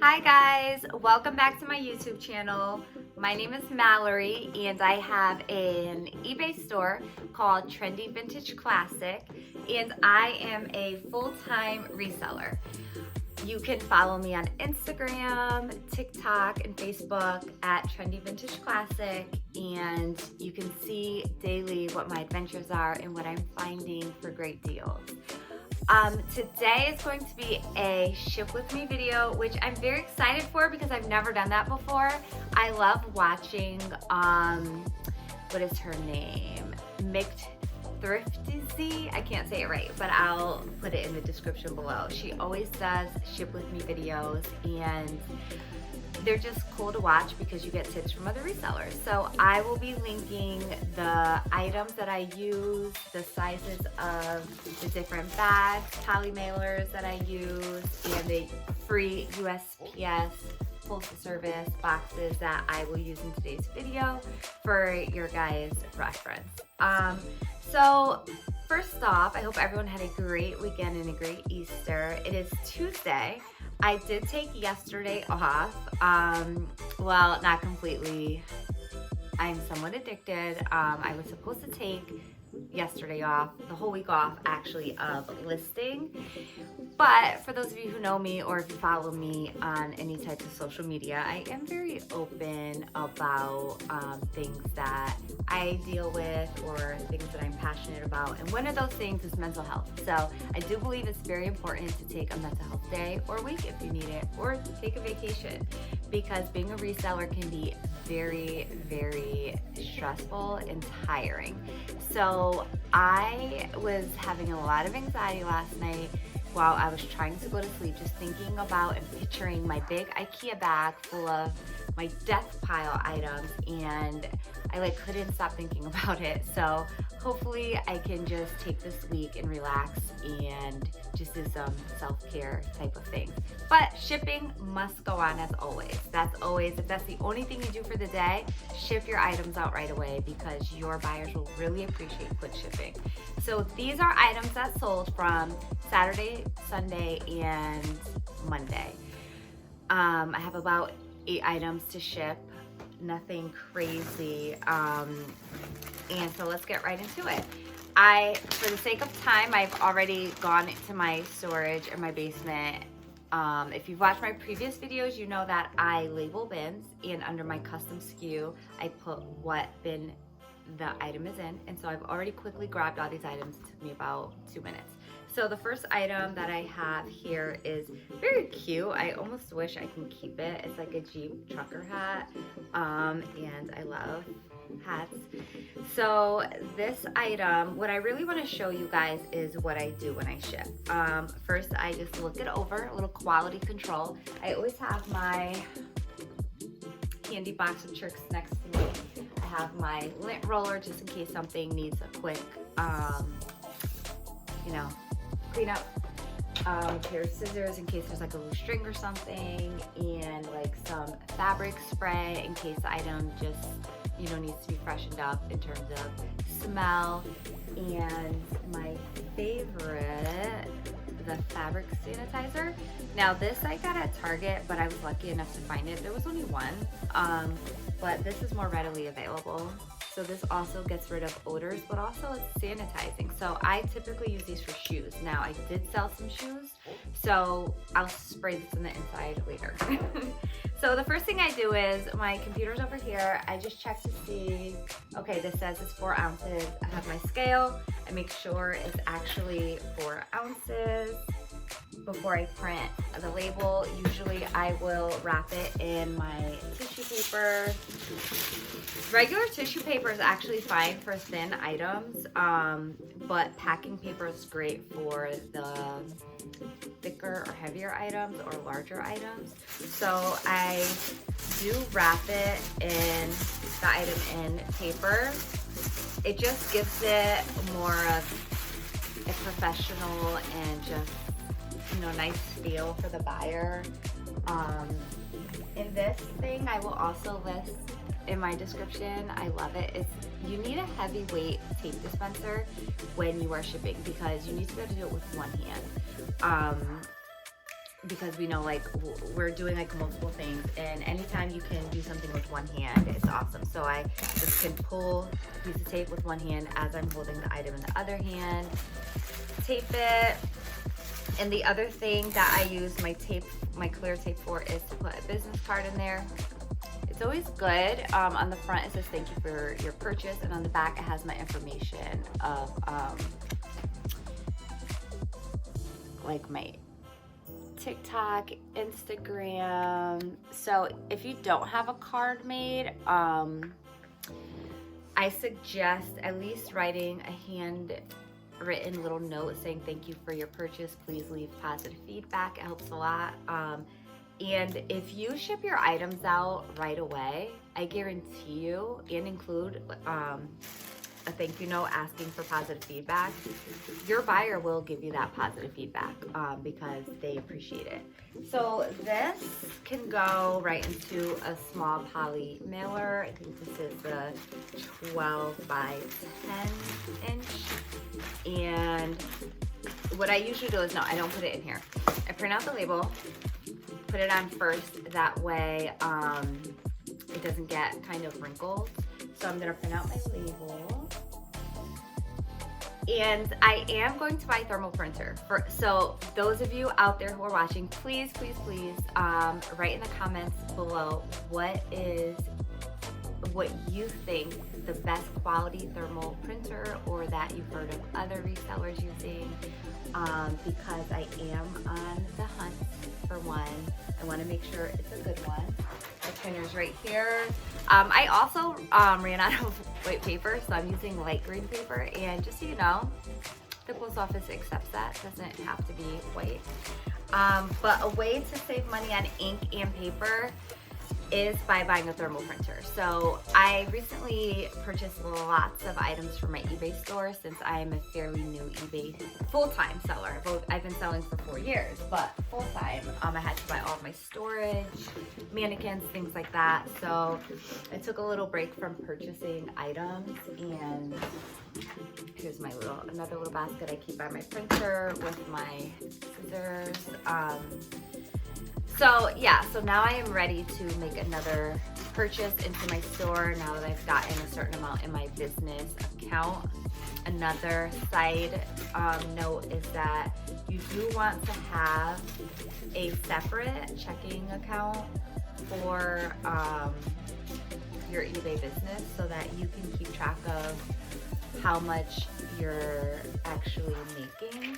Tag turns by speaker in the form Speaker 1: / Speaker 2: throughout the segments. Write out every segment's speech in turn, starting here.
Speaker 1: Hi guys, welcome back to my YouTube channel. My name is Mallory and I have an eBay store called Trendy Vintage Classic and I am a full-time reseller. You can follow me on Instagram, TikTok, and Facebook at Trendy Vintage Classic, and you can see daily what my adventures are and what I'm finding for great deals. Today is going to be a ship with me video, which I'm very excited for because I've never done that before. I love watching, what is her name? Thrifty, I can't say it right, but I'll put it in the description below. She always does ship with me videos and they're just cool to watch because you get tips from other resellers. So I will be linking the items that I use, the sizes of the different bags, poly mailers that I use, and the free USPS postal service boxes that I will use in today's video for your guys' reference. So first off, I hope everyone had a great weekend and a great Easter. It is Tuesday. I did take yesterday off. Well, not completely. I'm somewhat addicted. I was supposed to take yesterday off, the whole week off actually, of listing. But for those of you who know me or if you follow me on any types of social media, I am very open about things that I deal with or things that I'm passionate about. And one of those things is mental health. So I do believe it's very important to take a mental health day or week if you need it, or take a vacation, because being a reseller can be very, very stressful and tiring. So I was having a lot of anxiety last night while I was trying to go to sleep, just thinking about and picturing my big IKEA bag full of my death pile items, and I couldn't stop thinking about it. So hopefully I can just take this week and relax and just do some self-care type of things. But shipping must go on as always. If that's the only thing you do for the day, ship your items out right away because your buyers will really appreciate quick shipping. So these are items that sold from Saturday, Sunday, and Monday. I have about 8 items to ship, nothing crazy. And so let's get right into it. For the sake of time, I've already gone into my storage in my basement. If you've watched my previous videos, you know that I label bins, and under my custom SKU, I put what bin the item is in. And so I've already quickly grabbed all these items. It took me about 2 minutes. So the first item that I have here is very cute. I almost wish I can keep it. It's like a Jeep trucker hat, and I love hats. So this item, what I really want to show you guys is what I do when I ship. First, I just look it over, a little quality control. I always have my candy box of tricks next to me. I have my lint roller just in case something needs a quick, clean up. A pair of scissors in case there's a loose string or something, and some fabric spray in case the item just needs to be freshened up in terms of smell. And my favorite, the fabric sanitizer. Now this I got at Target, but I was lucky enough to find it. There was only one, but this is more readily available. So this also gets rid of odors, but also it's sanitizing. So I typically use these for shoes. Now I did sell some shoes, so I'll spray this in the inside later. So the first thing I do is, my computer's over here. I just check to see, okay, this says it's 4 ounces. I have my scale. I make sure it's actually 4 ounces. Before I print the label, usually I will wrap it in my tissue paper. Regular tissue paper is actually fine for thin items, but packing paper is great for the thicker or heavier items or larger items. So I do wrap it in the item in paper. It just gives it more of a professional and just nice feel for the buyer. In this thing, I will also list in my description. I love it. You need a heavyweight tape dispenser when you are shipping because you need to be able to do it with one hand. because we know like we're doing like multiple things, and anytime you can do something with one hand, it's awesome. So I just can pull a piece of tape with one hand as I'm holding the item in the other hand, tape it. And the other thing that I use my clear tape for is to put a business card in there. It's always good. On the front it says thank you for your purchase, and on the back it has my information of like my TikTok, Instagram. So if you don't have a card made, I suggest at least writing a handwritten little note saying thank you for your purchase. Please leave positive feedback. It helps a lot. And if you ship your items out right away, I guarantee you, and include a thank you note asking for positive feedback, your buyer will give you that positive feedback because they appreciate it. So this can go right into a small poly mailer. I think this is the 12 by 10 inch. And what I usually do is, no, I don't put it in here. I print out the label, put it on first. That way it doesn't get kind of wrinkled. So I'm gonna print out my label. And I am going to buy thermal printer. So those of you out there who are watching, please, please, please write in the comments below what you think the best quality thermal printer, or that you've heard of other resellers using, because I am on the hunt for one. I want to make sure it's a good one. My printer's right here. I also ran out of white paper, so I'm using light green paper. And just so you know, the post office accepts that. It doesn't have to be white. But a way to save money on ink and paper is by buying a thermal printer. So I recently purchased lots of items from my eBay store, since I'm a fairly new eBay full-time seller. I've been selling for 4 years, but full-time, I had to buy all of my storage, mannequins, things like that. So I took a little break from purchasing items, and here's my another little basket I keep by my printer with my scissors. So yeah, so now I am ready to make another purchase into my store now that I've gotten a certain amount in my business account. Another side note is that you do want to have a separate checking account for your eBay business, so that you can keep track of how much you're actually making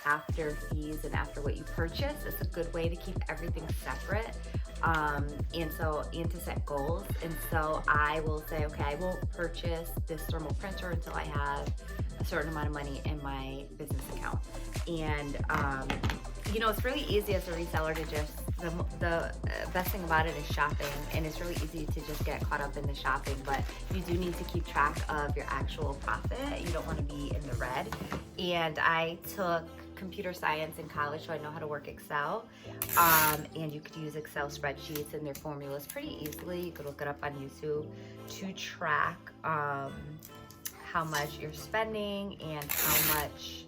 Speaker 1: after fees and after what you purchase. It's a good way to keep everything separate, and to set goals. And so I will say, okay, I won't purchase this thermal printer until I have a certain amount of money in my business account. And you know, it's really easy as a reseller to just, the best thing about it is shopping, and it's really easy to just get caught up in the shopping, but you do need to keep track of your actual profit. You don't want to be in the red. And I took computer science in college, so I know how to work Excel, and you could use Excel spreadsheets and their formulas pretty easily. You could look it up on YouTube to track how much you're spending and how much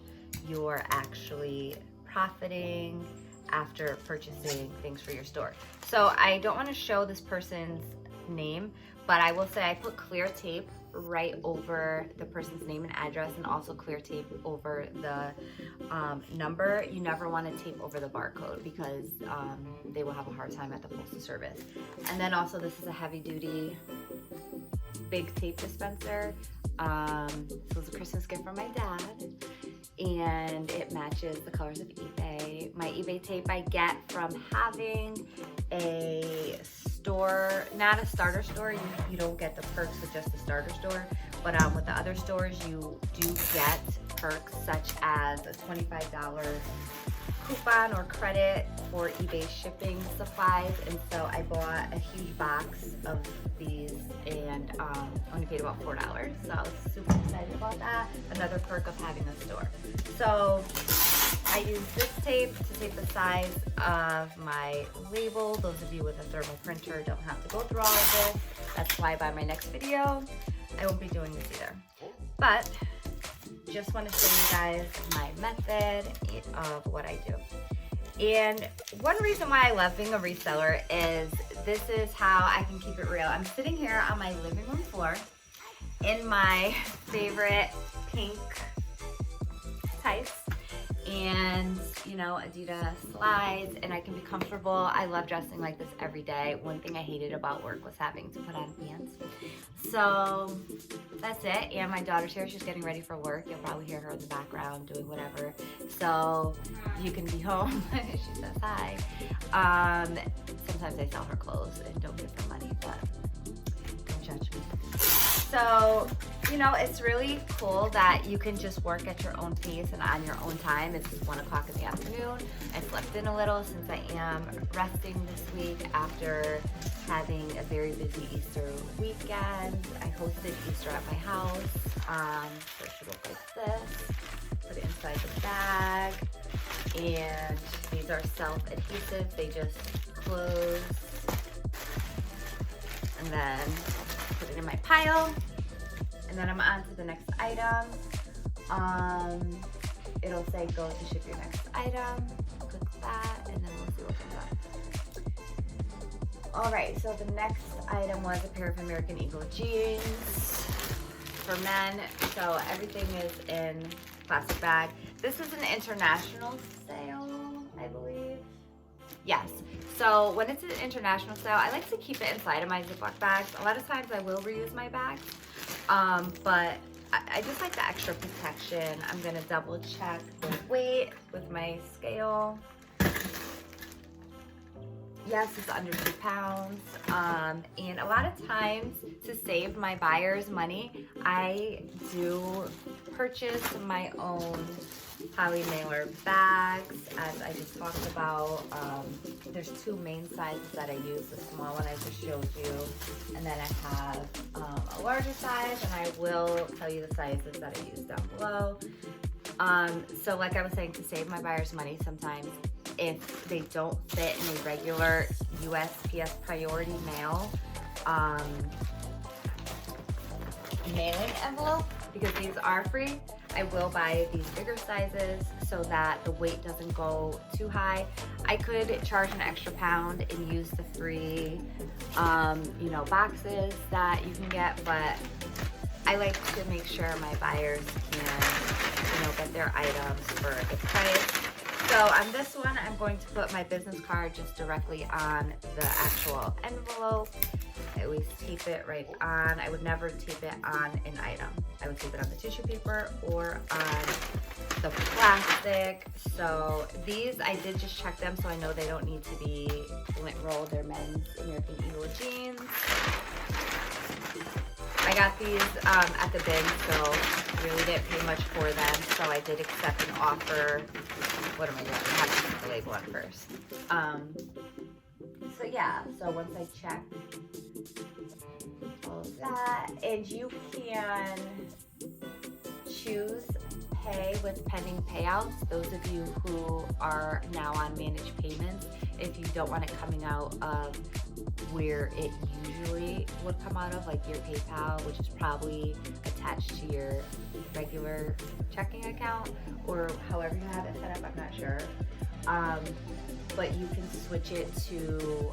Speaker 1: you're actually profiting after purchasing things for your store. So I don't want to show this person's name, but I will say I put clear tape right over the person's name and address, and also clear tape over the number. You never want to tape over the barcode, because they will have a hard time at the postal service. And then also, this is a heavy duty big tape dispenser. This was a Christmas gift from my dad, and it matches the colors of eBay. My eBay tape I get from having a store, not a starter store. You don't get the perks with just the starter store, but with the other stores you do get perks, such as a $25 coupon or credit for eBay shipping supplies. And so I bought a huge box of these, and only paid about $4. So I was super excited about that. Another perk of having a store. So I use this tape to tape the size of my label. Those of you with a thermal printer don't have to go through all of this. That's why by my next video, I won't be doing this either. But just want to show you guys my method of what I do. And one reason why I love being a reseller is this is how I can keep it real. I'm sitting here on my living room floor in my favorite pink tights and, you know, Adidas slides, and I can be comfortable. I love dressing like this every day. One thing I hated about work was having to put on pants. So that's it. And my daughter's here. She's getting ready for work. You'll probably hear her in the background doing whatever. So you can be home. She says hi. Sometimes I sell her clothes and don't give her money, but don't judge me. So, you know, it's really cool that you can just work at your own pace and on your own time. It's 1 o'clock in the afternoon. I slept in a little since I am resting this week after having a very busy Easter weekend. I hosted Easter at my house. So it should look like this. Put it inside the bag. And these are self-adhesive. They just close. And then put it in my pile. And then I'm on to the next item. It'll say go to ship your next item. Click that, and then we'll see what comes up. All right, so the next item was a pair of American Eagle jeans for men. So everything is in plastic bag. This is an international sale, I believe. Yes. So when it's an international sale, I like to keep it inside of my Ziploc bags. A lot of times I will reuse my bags, but I just like the extra protection. I'm gonna double check the weight with my scale. Yes, it's under 2 pounds. And a lot of times to save my buyers money, I do purchase my own poly mailer bags, as I just talked about. There's 2 main sizes that I use. The small one I just showed you, and then I have a larger size, and I will tell you the sizes that I use down below. So like I was saying, to save my buyers money, sometimes if they don't fit in a regular USPS priority mail mailing envelope, because these are free, I will buy these bigger sizes so that the weight doesn't go too high. I could charge an extra pound and use the free, you know, boxes that you can get, but I like to make sure my buyers can, you know, get their items for a good price. So on this one, I'm going to put my business card just directly on the actual envelope. I always tape it right on. I would never tape it on an item. I would tape it on the tissue paper or on the plastic. So these, I did just check them, so I know they don't need to be lint rolled. They're men's American Eagle jeans. I got these at the bin, so really didn't pay much for them. So I did accept an offer. What am I doing? I have to put the label on first. So yeah, so once I check all of that, and you can choose pay with pending payouts. Those of you who are now on managed payments, if you don't want it coming out of where it usually would come out of, like your PayPal, which is probably attached to your regular checking account, or however you have it set up, I'm not sure. But you can switch it to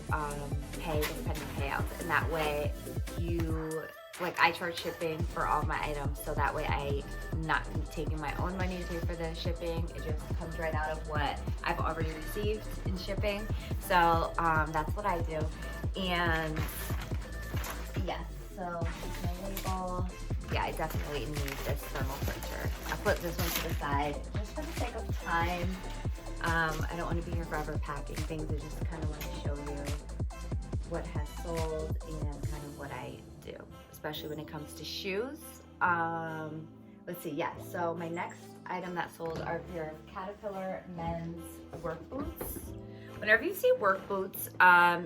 Speaker 1: pay with pending payouts, and that way you, like, I charge shipping for all my items, so that way I'm not taking my own money to pay for the shipping. It just comes right out of what I've already received in shipping. So that's what I do. And yeah, so my label. Yeah, I definitely need this thermal printer. I'll put this one to the side just for the sake of time. I don't want to be here forever packing things. I just kind of want to show you what has sold and kind of what I do, especially when it comes to shoes. Let's see, yeah, so my next item that sold are a pair of Caterpillar men's work boots. Whenever you see work boots,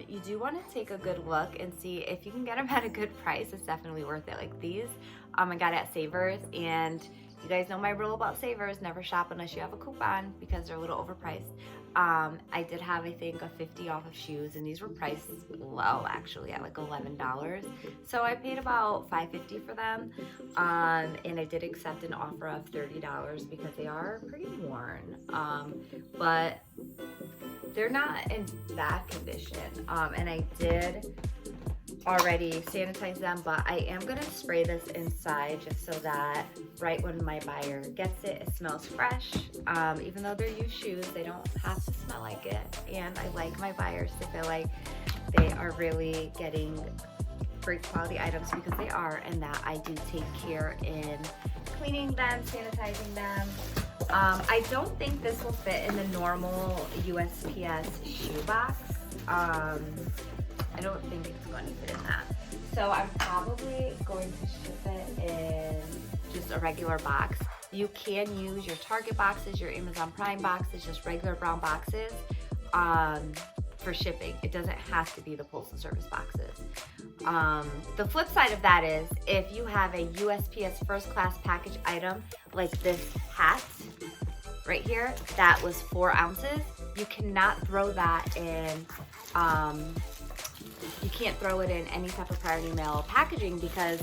Speaker 1: you do want to take a good look and see if you can get them at a good price. It's definitely worth it. Like these, I got at Savers, and you guys know my rule about Savers: never shop unless you have a coupon, because they're a little overpriced. I did have, I think, a 50 off of shoes, and these were priced low, actually, at like $11. So I paid about $5.50 for them, and I did accept an offer of $30 because they are pretty worn. But they're not in bad condition. And I did already sanitize them, but I am gonna spray this inside just so that right when my buyer gets it, it smells fresh. Even though they're used shoes, they don't have to smell like it. And I like my buyers to feel like they are really getting great quality items, because they are, and that I do take care in cleaning them, sanitizing them. I don't think this will fit in the normal USPS shoebox. I don't think it's going to fit in that. So I'm probably going to ship it in just a regular box. You can use your Target boxes, your Amazon Prime boxes, just regular brown boxes for shipping. It doesn't have to be the Postal Service boxes. The flip side of that is if you have a USPS first class package item like this hat right here that was 4 ounces, you cannot throw that in you can't throw it in any type of priority mail packaging, because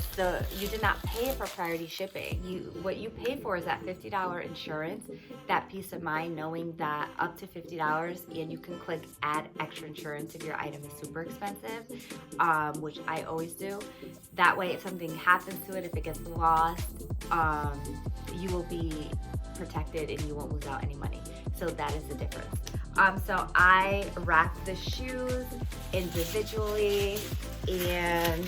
Speaker 1: you did not pay for priority shipping. What you pay for is that $50 insurance, that peace of mind knowing that up to $50, and you can click add extra insurance if your item is super expensive, which I always do. That way, if something happens to it, if it gets lost, you will be protected and you won't lose out any money. So that is the difference. So I wrapped the shoes individually, and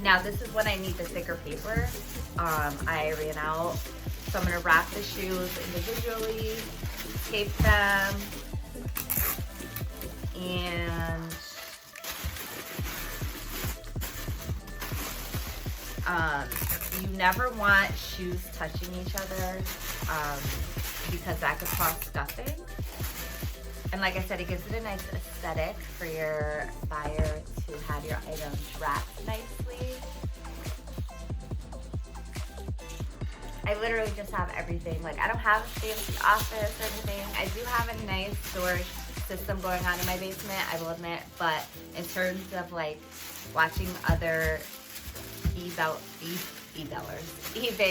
Speaker 1: now this is when I need the thicker paper. I ran out, so I'm gonna wrap the shoes individually, tape them, and you never want shoes touching each other, because that could cause scuffing. And like I said, it gives it a nice aesthetic for your buyer to have your items wrapped nicely. I literally just have everything. Like, I don't have a fancy office or anything. I do have a nice storage system going on in my basement, I will admit, but in terms of like watching other eBay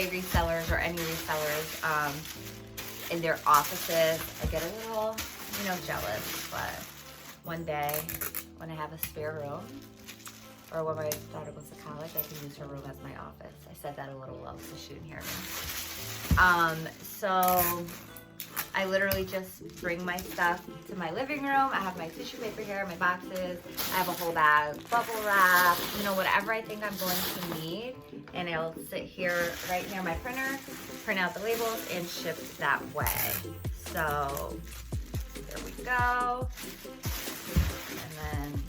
Speaker 1: resellers or any resellers in their offices, I get a little, jealous. But one day when I have a spare room, or when my daughter goes to college, I can use her room as my office. I said that a little low so she didn't hear me. So I literally just bring my stuff to my living room. I have my tissue paper here, my boxes. I have a whole bag, bubble wrap, whatever I think I'm going to need. And I'll sit here right near my printer, print out the labels, and ship that way. So there we go. And then,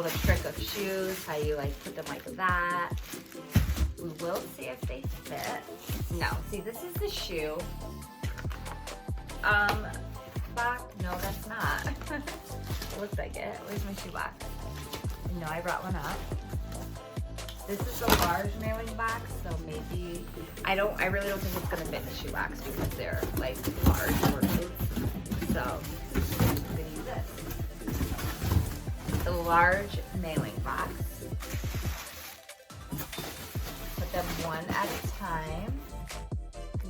Speaker 1: the trick of shoes, how you put them like that. We will see if they fit. No, see, this is the shoe. Box? No, that's not. It looks like it. Where's my shoe box? No, I brought one up. This is the large mailing box, so maybe I really don't think it's gonna fit in the shoe box because they're large words. So I'm gonna use this. The large mailing box. Put them one at a time.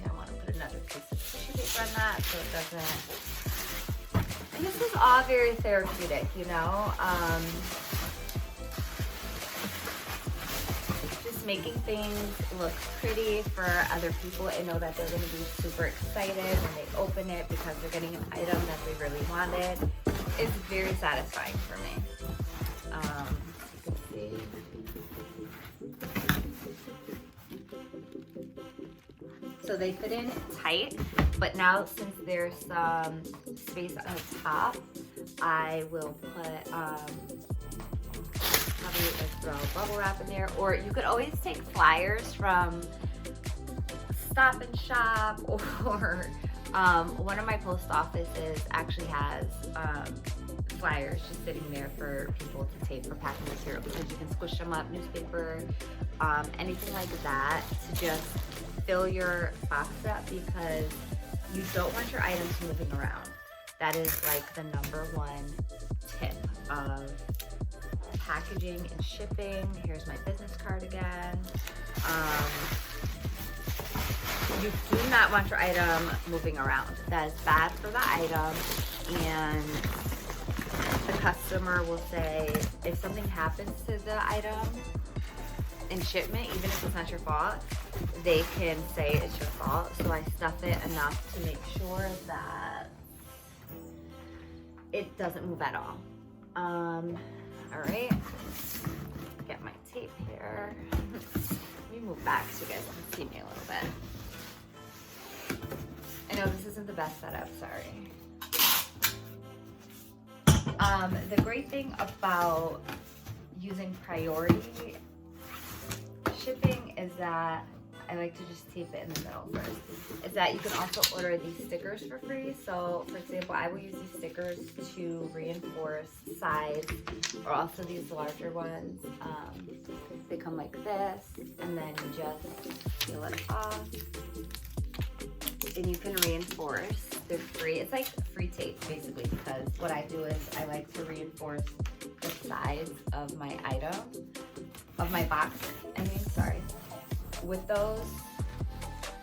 Speaker 1: I want to put another piece of tissue paper on that so it doesn't. And this is all very therapeutic, just making things look pretty for other people and know that they're going to be super excited when they open it because they're getting an item that they really wanted. It's very satisfying for me. You can see. So they fit in tight, but now since there's some space on the top, I will put probably throw bubble wrap in there, or you could always take flyers from Stop and Shop, or one of my post offices actually has flyers just sitting there for people to take for packing material, because you can squish them up, newspaper, anything like that, to just fill your box up, because you don't want your items moving around. That is the #1 tip of packaging and shipping. Here's my business card again. You do not want your item moving around. That is bad for the item, and the customer will say if something happens to the item in shipment, even if it's not your fault, they can say it's your fault. So I stuff it enough to make sure that it doesn't move at all. All right, get my tape here. Let me move back so you guys can see me a little bit. I know this isn't the best setup, sorry. The great thing about using priority shipping is that I like to just tape it in the middle first. Is that you can also order these stickers for free. So for example, I will use these stickers to reinforce sides, or also these larger ones. They come like this, and then you just peel it off. And you can reinforce. They're free. It's like free tape basically, because what I do is I like to reinforce the sides of my item, of my box, sorry, with those,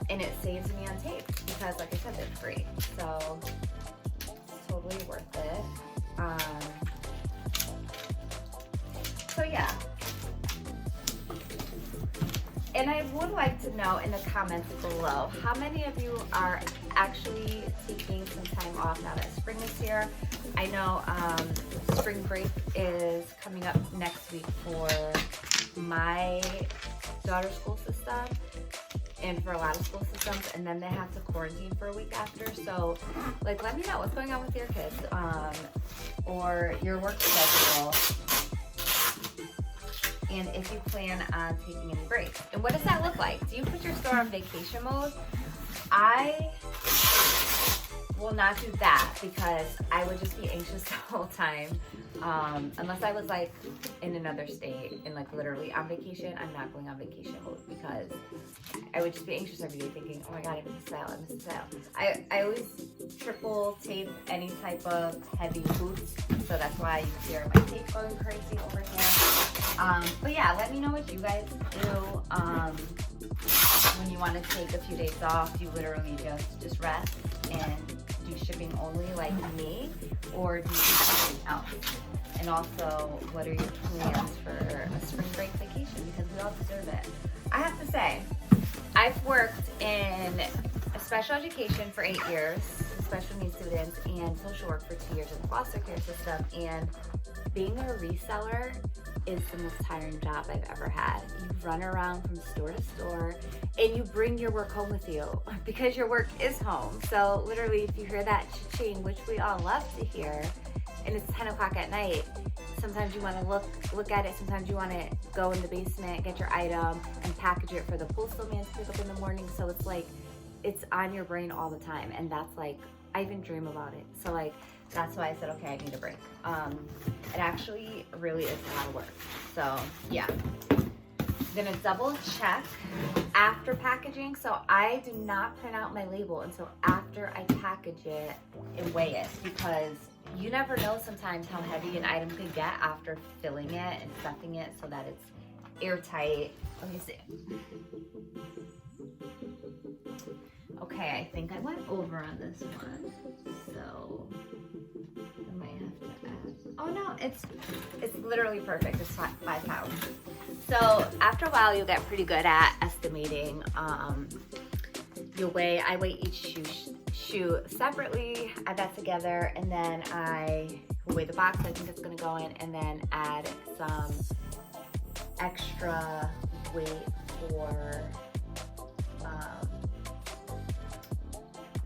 Speaker 1: and it saves me on tape because, like I said, they're free. So it's totally worth it. So yeah. And I would like to know in the comments below, how many of you are actually taking some time off now that spring is here? I know spring break is coming up next week for my daughter's school system and for a lot of school systems, and then they have to quarantine for a week after. So like, let me know what's going on with your kids or your work schedule, and if you plan on taking any breaks. And what does that look like? Do you put your store on vacation mode? I will not do that because I would just be anxious the whole time. Unless I was like in another state and like literally on vacation, I'm not going on vacation mode because I would just be anxious every day thinking, oh my God, I missed the sale, I missed the sale. I always triple tape any type of heavy boots, so that's why you hear my tape going crazy over here. But yeah, let me know what you guys do. When you want to take a few days off, you literally just rest and do shipping only like me, or do you do something else? And also, what are your plans for a spring break vacation? Because we all deserve it. I have to say, I've worked in special education for 8 years, special needs students, and social work for 2 years in the foster care system. And being a reseller is the most tiring job I've ever had. You run around from store to store and you bring your work home with you because your work is home. So literally, if you hear that cha-ching, which we all love to hear, and it's 10 o'clock at night, sometimes you want to look at it, sometimes you want to go in the basement, get your item, and package it for the postal man to pick up in the morning. So it's like, it's on your brain all the time, and that's like, I even dream about it. So like, that's why I said, okay, I need a break. It actually really is a lot of work. So yeah, I'm gonna double check after packaging. So I do not print out my label until after I package it and weigh it, because you never know sometimes how heavy an item can get after filling it and stuffing it so that it's airtight. Let me see. Okay, I think I went over on this one, so I might have to add. Oh no, it's literally perfect. It's 5 pounds. So after a while, you'll get pretty good at estimating. I weigh each shoe separately, add that together, and then I weigh the box I think it's gonna go in, and then add some extra weight for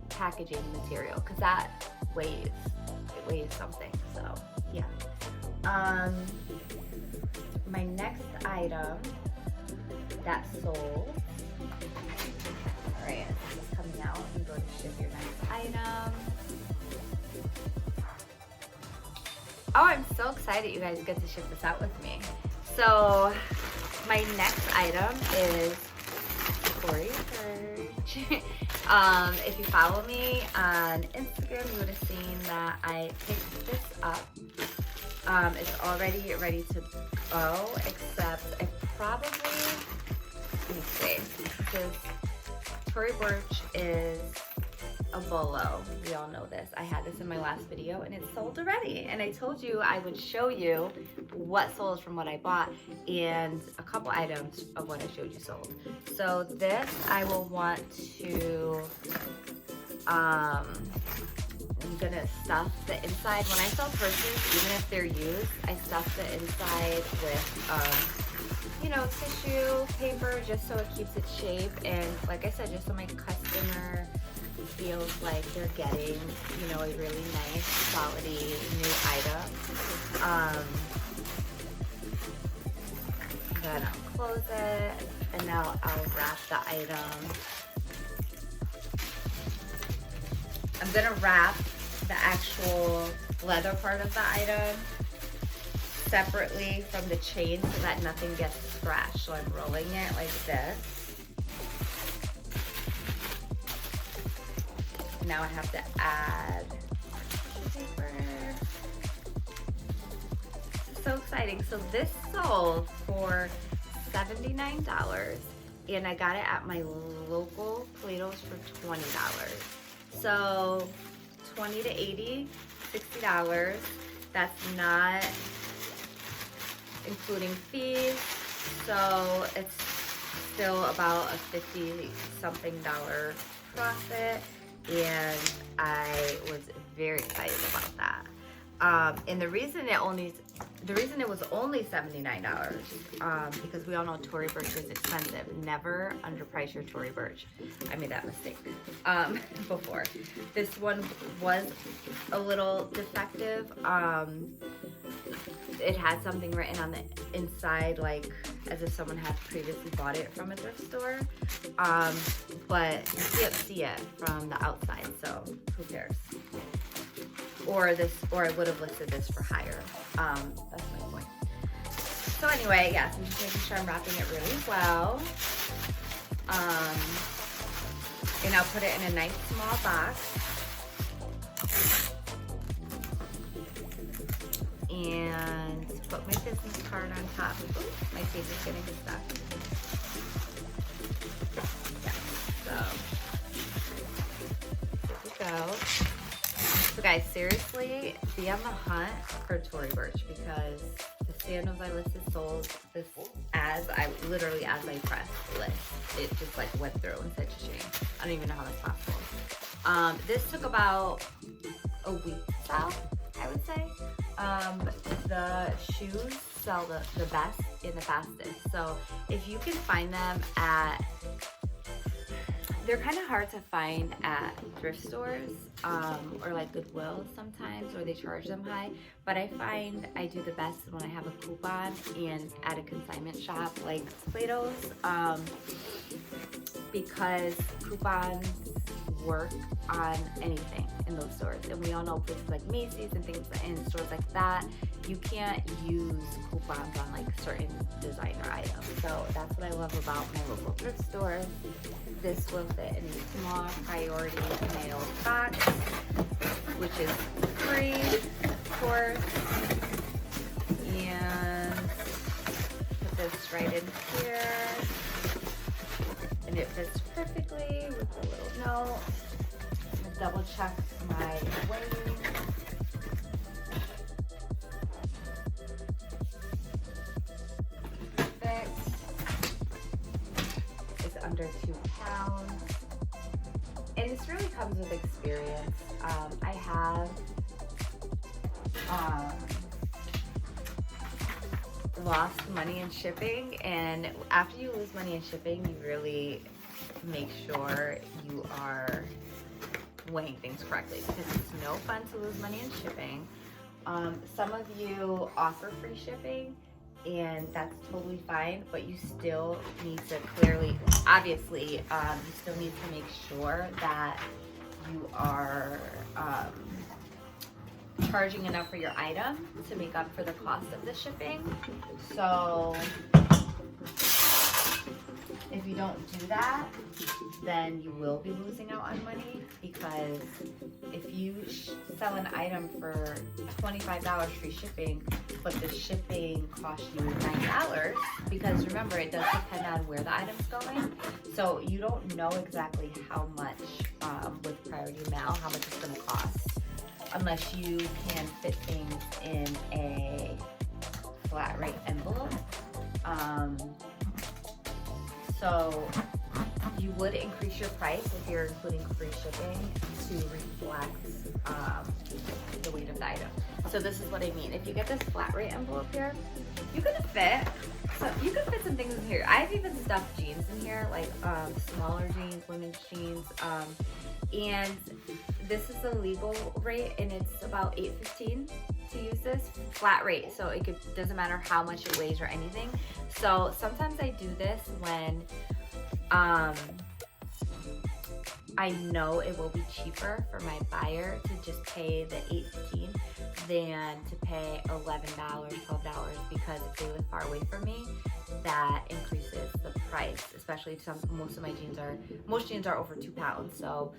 Speaker 1: packaging material, because that weighs something. So yeah. My next item that sold. All right, this is coming out. You go to ship your next item. Oh, I'm so excited you guys get to ship this out with me. So my next item is Corey Purge. If you follow me on Instagram, you would have seen that I picked this up. It's already ready to go, except I probably, let me see, this is Tory Burch is a bolo. We all know this. I had this in my last video and it's sold already. And I told you I would show you what sold from what I bought and a couple items of what I showed you sold. So this I will want to, I'm gonna stuff the inside. When I sell purses, even if they're used, I stuff the inside with, you know, tissue, paper, just so it keeps its shape. And like I said, just so my customer feels like they're getting, you know, a really nice quality new item. Then I'll close it, and now I'll wrap the item. I'm gonna wrap the actual leather part of the item separately from the chain so that nothing gets scratched. So I'm rolling it like this. Now I have to add paper. So exciting. So this sold for $79 and I got it at my local BOLOs for $20. So 20 to 80, $60. That's not including fees. So it's still about a 50 something dollar profit. And I was very excited about that. And the reason it was only $79, because we all know Tory Burch is expensive. Never underprice your Tory Burch. I made that mistake before. This one was a little defective. It had something written on the inside, like as if someone had previously bought it from a thrift store. But you can't see it from the outside, so who cares? Or I would have listed this for higher. That's my point. So anyway, yes, I'm just making sure I'm wrapping it really well. And I'll put it in a nice small box. And put my business card on top. Ooh, my tape is getting stuck. Yeah, so here we go. So guys, seriously, be on the hunt for Tory Burch because the sandals I listed sold this as I pressed list. It just like went through in such a shame. I don't even know how that's possible. This took about a week to sell, I would say. The shoes sell the best and the fastest. So if you can find them they're kind of hard to find at thrift stores or like Goodwill sometimes, or they charge them high. But I find I do the best when I have a coupon and at a consignment shop like BOLOs, because coupons work on anything in those stores. And we all know places like Macy's and things and stores like that, you can't use coupons on like certain designer items. So that's what I love about my local thrift store. This will fit in a small priority mail box, which is free, of course. And put this right in here. And it fits perfectly with a little note. I'm gonna double check my weight. Perfect. It's under 2 pounds. And this really comes with experience. I have lost money in shipping, and after you lose money in shipping, you really make sure you are weighing things correctly, because it's no fun to lose money in shipping. Some of you offer free shipping, and that's totally fine, but you still need to obviously, you still need to make sure that you are charging enough for your item to make up for the cost of the shipping. So if you don't do that, then you will be losing out on money, because if you sell an item for $25 free shipping, but the shipping costs you $9, because remember, it does depend on where the item's going. So you don't know exactly how much with priority mail, how much it's going to cost, unless you can fit things in a flat rate envelope. So you would increase your price if you're including free shipping to reflect the weight of the item. So this is what I mean. If you get this flat rate envelope here, you can fit some things in here. I've even stuffed jeans in here, like smaller jeans, women's jeans, and this is the legal rate, and it's about $8.15 to use this flat rate. So it doesn't matter how much it weighs or anything. So sometimes I do this when I know it will be cheaper for my buyer to just pay the $8.15 than to pay $11, $12, because if they live far away from me, that increases the price. Especially most jeans are over 2 pounds, so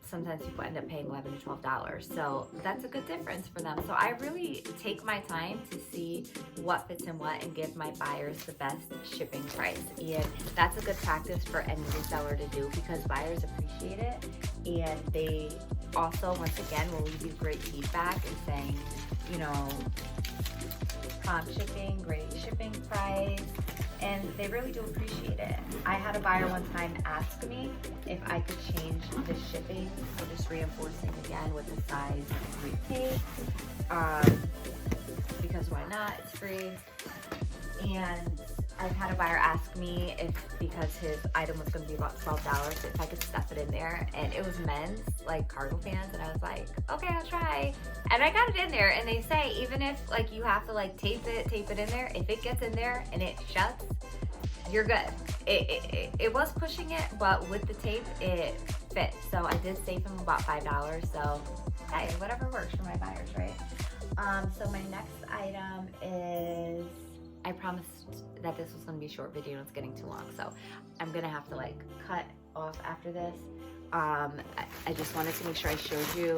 Speaker 1: sometimes people end up paying $11 to $12. So that's a good difference for them. So I really take my time to see what fits in what and give my buyers the best shipping price. And that's a good practice for any reseller to do, because buyers appreciate it, and they also, once again, will leave you great feedback and saying, you know, prompt shipping, great shipping price, and they really do appreciate it. I had a buyer one time ask me if I could change the shipping, so just reinforcing again with the size 3 tape, because why not? It's free. And I've had a buyer ask me if, because his item was going to be about $12, if I could stuff it in there, and it was men's, like cargo pants, and I was like, okay, I'll try. And I got it in there, and they say even if like you have to like tape it in there, if it gets in there and it shuts, you're good. It was pushing it, but with the tape it fit. So I did save him about $5. So hey, whatever works for my buyers, right? So my next item is, I promised that this was going to be a short video and it's getting too long, so I'm going to have to like cut off after this. I just wanted to make sure I showed you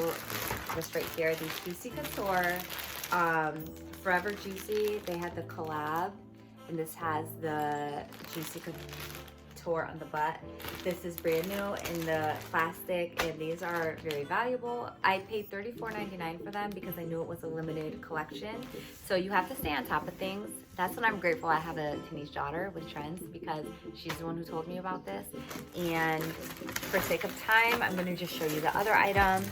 Speaker 1: this right here, these Juicy Couture, Forever Juicy. They had the collab, and this has the Juicy Couture on the butt. This is brand new in the plastic, and these are very valuable. I paid $34.99 for them because I knew it was a limited collection. So you have to stay on top of things. That's when I'm grateful I have a teenage daughter with trends, because she's the one who told me about this. And for sake of time, I'm gonna just show you the other item.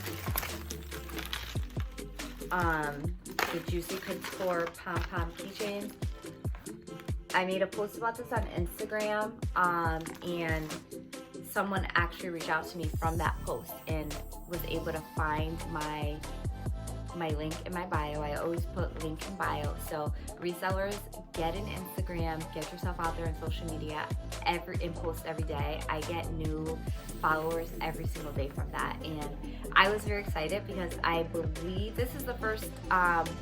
Speaker 1: The Juicy Couture pom-pom keychain. I made a post about this on Instagram, and someone actually reached out to me from that post and was able to find my link in my bio. I always put link in bio. So resellers, get an Instagram, get yourself out there on social media and post every day. I get new followers every single day from that, and I was very excited because I believe this is the first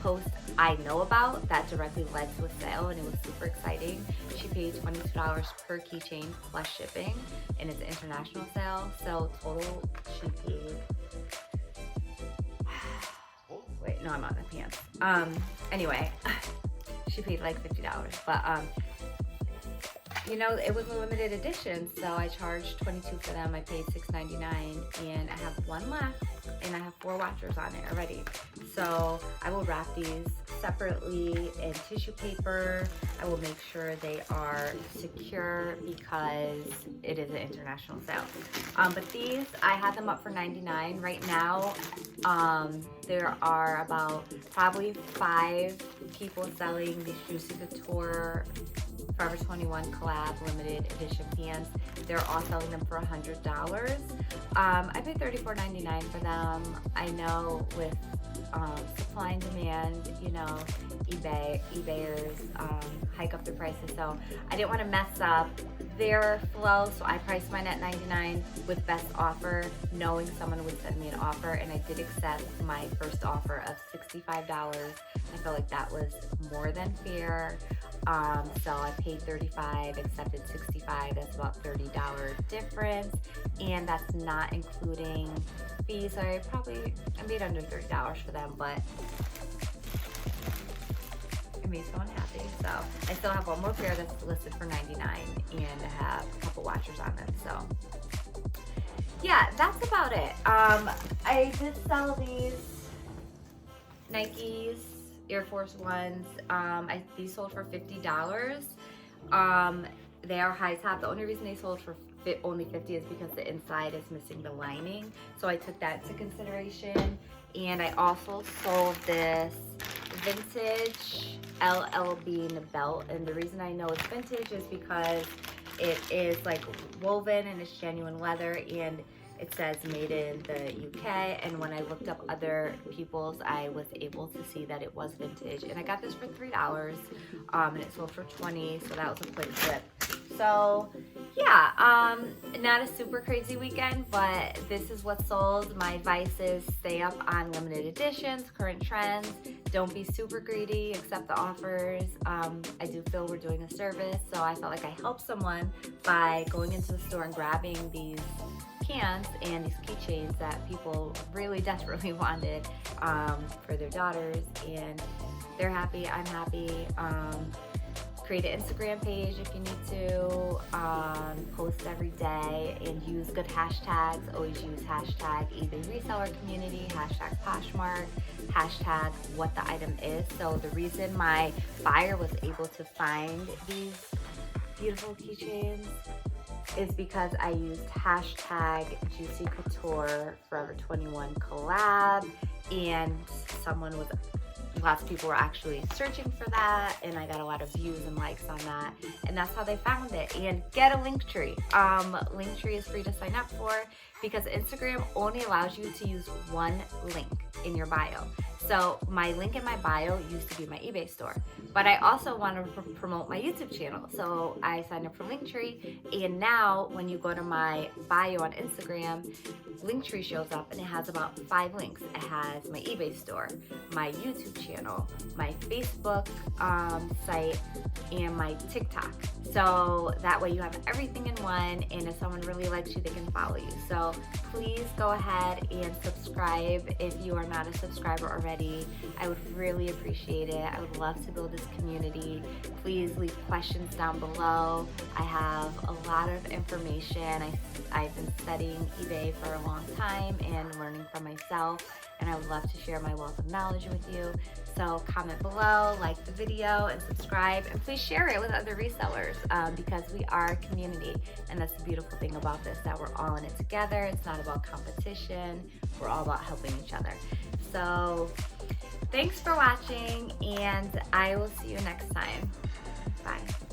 Speaker 1: post I know about that directly led to a sale, and it was super exciting. She paid $22 per keychain plus shipping, and it's an international sale. So total she paid, wait, no, I'm on the pants. Anyway, she paid like $50, but you know, it was a limited edition, so I charged $22 for them. I paid $6.99, and I have one left, and I have 4 watchers on it already. So I will wrap these separately in tissue paper. I will make sure they are secure because it is an international sale. But these, I had them up for $99. Right now, there are about probably 5 people selling these Juicy Couture Forever 21 collab limited edition pants. They're all selling them for $100. I paid $34.99 for them. I know with supply and demand, you know, eBayers hike up their prices, so I didn't want to mess up their flow, so I priced mine at $99 with best offer, knowing someone would send me an offer, and I did accept my first offer of $65. I felt like that was more than fair. So I paid $35, accepted $65. That's about $30 difference, and that's not including fees. So I made under $30 for them, but it made someone happy. So I still have one more pair that's listed for $99, and I have a couple watchers on them. So yeah, that's about it. I did sell these Nikes Air Force Ones. These sold for $50. They are high top. The only reason they sold for only $50 is because the inside is missing the lining. So I took that into consideration. And I also sold this vintage LL Bean belt. And the reason I know it's vintage is because it is like woven and it's genuine leather, and it says made in the UK, and when I looked up other people's, I was able to see that it was vintage. And I got this for $3, and it sold for $20, so that was a quick flip. So yeah, not a super crazy weekend, but this is what sold. My advice is stay up on limited editions, current trends. Don't be super greedy, accept the offers. I do feel we're doing a service, so I felt like I helped someone by going into the store and grabbing these cans and these keychains that people really desperately wanted for their daughters, and they're happy, I'm happy. Create an Instagram page if you need to, post every day, and use good hashtags. Always use hashtag eBay reseller community, hashtag Poshmark, hashtag what the item is. So the reason my buyer was able to find these beautiful keychains is because I used hashtag Juicy Couture Forever 21 collab, and lots of people were actually searching for that, and I got a lot of views and likes on that, and that's how they found it. And get a Linktree. Linktree is free to sign up for because Instagram only allows you to use one link in your bio. So my link in my bio used to be my eBay store, but I also want to promote my YouTube channel. So I signed up for Linktree, and now when you go to my bio on Instagram, Linktree shows up and it has about 5 links. It has my eBay store, my YouTube channel, my Facebook site, and my TikTok. So that way you have everything in one, and if someone really likes you, they can follow you. So please go ahead and subscribe if you are not a subscriber already. I would really appreciate it. I would love to build this community. Please leave questions down below. I have a lot of information. I've been studying eBay for a long time and learning from myself, and I would love to share my wealth of knowledge with you. So comment below, like the video, and subscribe, and please share it with other resellers because we are a community, and that's the beautiful thing about this, that we're all in it together. It's not about competition. We're all about helping each other. So thanks for watching, and I will see you next time. Bye.